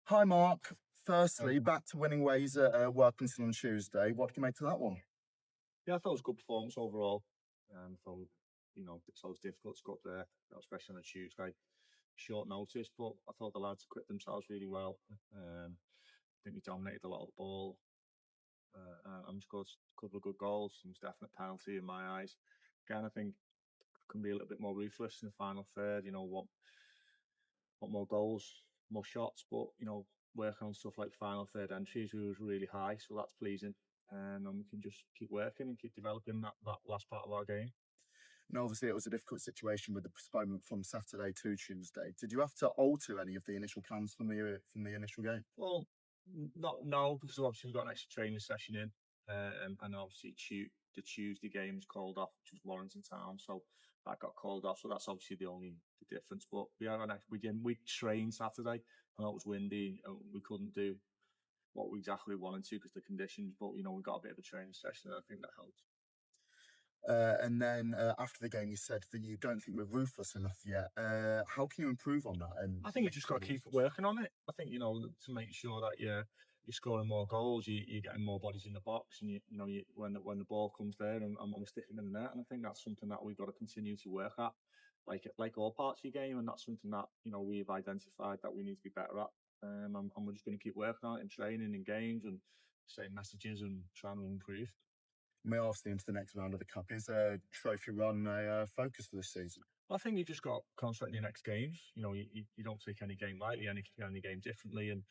Hi, Mark. Firstly, back to winning ways at Workington on Tuesday. What can you make of that one? Yeah, I thought it was a good performance overall. Thought, it's always difficult to go up there, especially on a Tuesday, short notice. But I thought the lads equipped themselves really well. I think we dominated a lot of the ball and scored a couple of good goals. It was definite penalty in my eyes. Again, I think can be a little bit more ruthless in the final third. Want more goals, more shots, but working on stuff like final third entries was really high, so that's pleasing. And we can just keep working and keep developing that last part of our game. And obviously, it was a difficult situation with the postponement from Saturday to Tuesday. Did you have to alter any of the initial plans from the initial game? Well, no, because obviously we've got an extra training session in, and obviously the Tuesday game was called off, which was Workington Town, so that got called off. So that's obviously the difference. But we trained Saturday, and it was windy, and we couldn't do what we exactly wanted to because the conditions. But we got a bit of a training session, and I think that helped. And then after the game, you said that you don't think we're ruthless enough yet. How can you improve on that? And I think you just got to keep working on it. I think to make sure that you're scoring more goals, you're getting more bodies in the box, and when the ball comes there and we're sticking in the net. And I think that's something that we've got to continue to work at, like all parts of your game. And that's something that we've identified that we need to be better at. And we're just going to keep working on it in training, in games, and saying messages and trying to improve. May obviously into the next round of the cup. Is a trophy run a focus for this season? I think you just got to concentrate on your next games. You don't take any game lightly, any game differently, and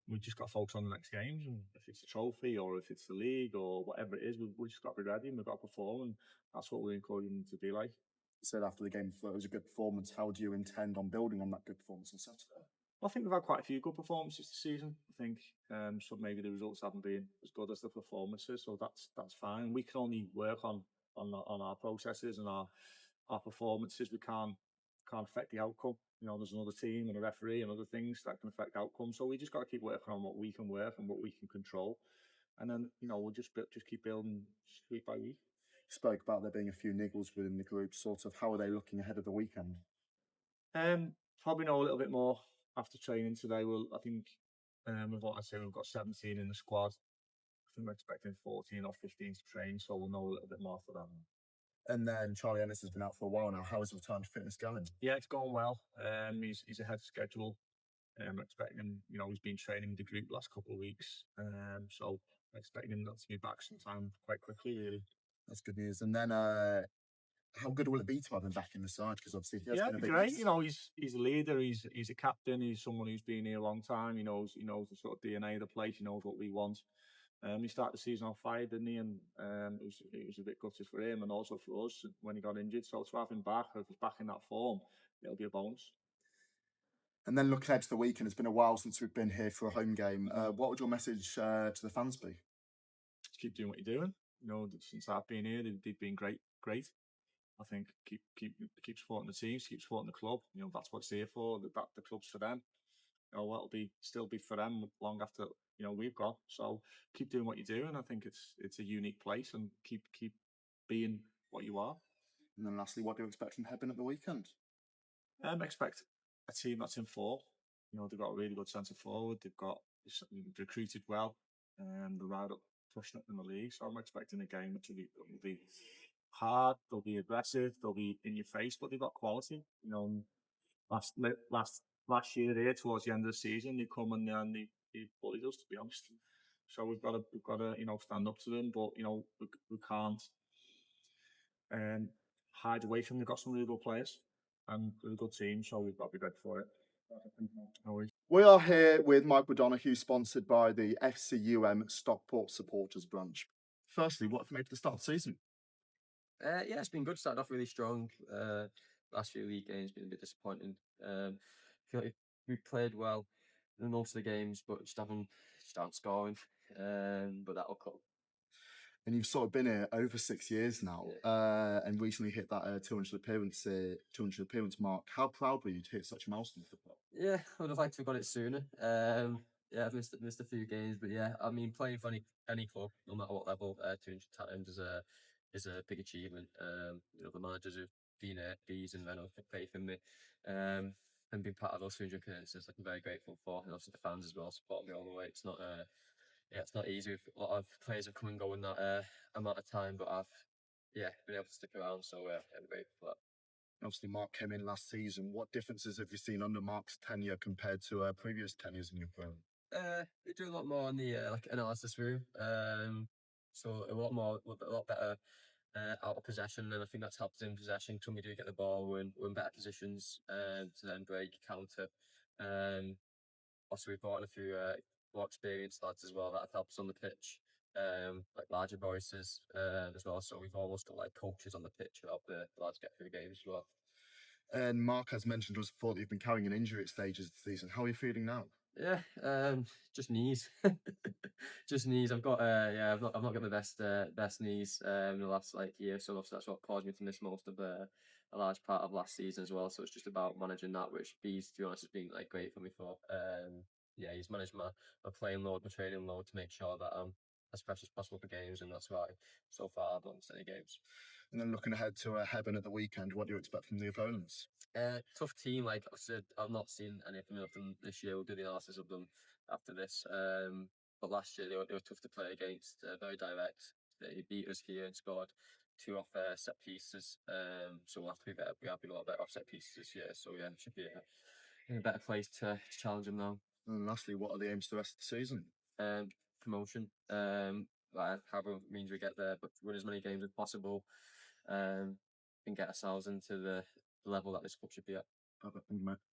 we just got to focus on the next games. And if it's a trophy or if it's the league or whatever it is, we just got to be ready and we've got to perform, and that's what we're encouraging them to be like. You said after the game it was a good performance. How do you intend on building on that good performance on Saturday? I think we've had quite a few good performances this season. I think so. Maybe the results haven't been as good as the performances, so that's fine. We can only work on our processes and our performances. We can't affect the outcome. There's another team and a referee and other things that can affect outcome. So we just got to keep working on what we can work and what we can control, and then we'll just keep building week by week. You spoke about there being a few niggles within the group. Sort of, how are they looking ahead of the weekend? Probably know a little bit more after training today. I think with what I say, we've got 17 in the squad. I think we're expecting 14 or 15 to train, so we'll know a little bit more for them. And then Charlie Ennis has been out for a while now. How is the return to fitness going? Yeah, it's going well. He's ahead of schedule. I'm expecting him, he's been training with the group the last couple of weeks. So I'm expecting him not to be back sometime quite quickly, really. That's good news. And then how good will it be to have him back in the side? Because obviously he has been a bit great. He's a leader. He's a captain. He's someone who's been here a long time. He knows the sort of DNA of the place. He knows what we want. He started the season on fire, didn't he? And it was a bit gutted for him and also for us when he got injured. So to have him back, if he's back in that form, it'll be a bonus. And then looking ahead to the weekend, it's been a while since we've been here for a home game. What would your message to the fans be? Just keep doing what you're doing. Since I've been here, they've been great. I think keep supporting the teams, keep supporting the club. That's what it's here for. That the club's for them. It'll still be for them long after we've gone. So keep doing what you're doing. I think it's a unique place, and keep being what you are. And then lastly, what do you expect from Hebburn at the weekend? Expect a team that's in form. They've got a really good centre forward. They've recruited well, and they're right up pushing it in the league. So I'm expecting a game which will be hard. They'll be aggressive. They'll be in your face, but they've got quality. Last year here towards the end of the season, they come and they bullied us, to be honest. So we've got to stand up to them, but we can't hide away from them. They've got some really good players and a good team, so we've got to be ready for it. We are here with Michael Donohue, sponsored by the FC-UM Stockport supporters branch. Firstly, what have you made of the start of the season? Yeah, it's been good. Started off really strong. Last few league games been a bit disappointing. I feel like we played well in most of the games, but just haven't started scoring. But that'll come. And you've sort of been here over 6 years now, and recently hit that 200 appearance mark. How proud were you to hit such a milestone for the club? Yeah, I would have liked to have got it sooner. Yeah, I've missed a few games, but yeah, I mean, playing for any club, no matter what level, 200 times is a big achievement. The managers have been at these and then faith in me. And and being part of those 300 appearances, like, I'm very grateful for, and also the fans as well supporting me all the way. It's not it's not easy. A lot of players have come and go in that amount of time, but I've been able to stick around. So I'm grateful for that. Obviously, Mark came in last season. What differences have you seen under Mark's tenure compared to previous tenures in your firm? We do a lot more on the like analysis room. So a lot better out of possession, and I think that's helped us in possession. When we do get the ball, we're in better positions to then break, counter. Also, we brought in a few more experienced lads as well that have helped us on the pitch, like larger voices as well. So we've almost got like coaches on the pitch to help the lads get through the games as well. And Mark has mentioned to us before that you've been carrying an injury at stages of the season. How are you feeling now? Yeah, just knees, just knees. I've got I've not got the best knees in the last like year, so that's what caused me to miss most of a large part of last season as well. So it's just about managing that, which Bees, to be honest, has been like great for me for. He's managed my playing load, my training load to make sure that I'm as fresh as possible for games, and that's why so far I've not missed any games. And then looking ahead to Hebburn at the weekend, what do you expect from the opponents? Tough team. Like I said, I've not seen anything of them this year. We'll do the analysis of them after this. But last year they were tough to play against. Very direct. They beat us here and scored 2 off set pieces. So we'll have to be better. We have been a lot better off set pieces this year. So yeah, it should be in a better place to challenge them now. And lastly, what are the aims for the rest of the season? Promotion. However means we get there, but win as many games as possible. And get ourselves into the level that this club should be at. Perfect. Thank you, mate.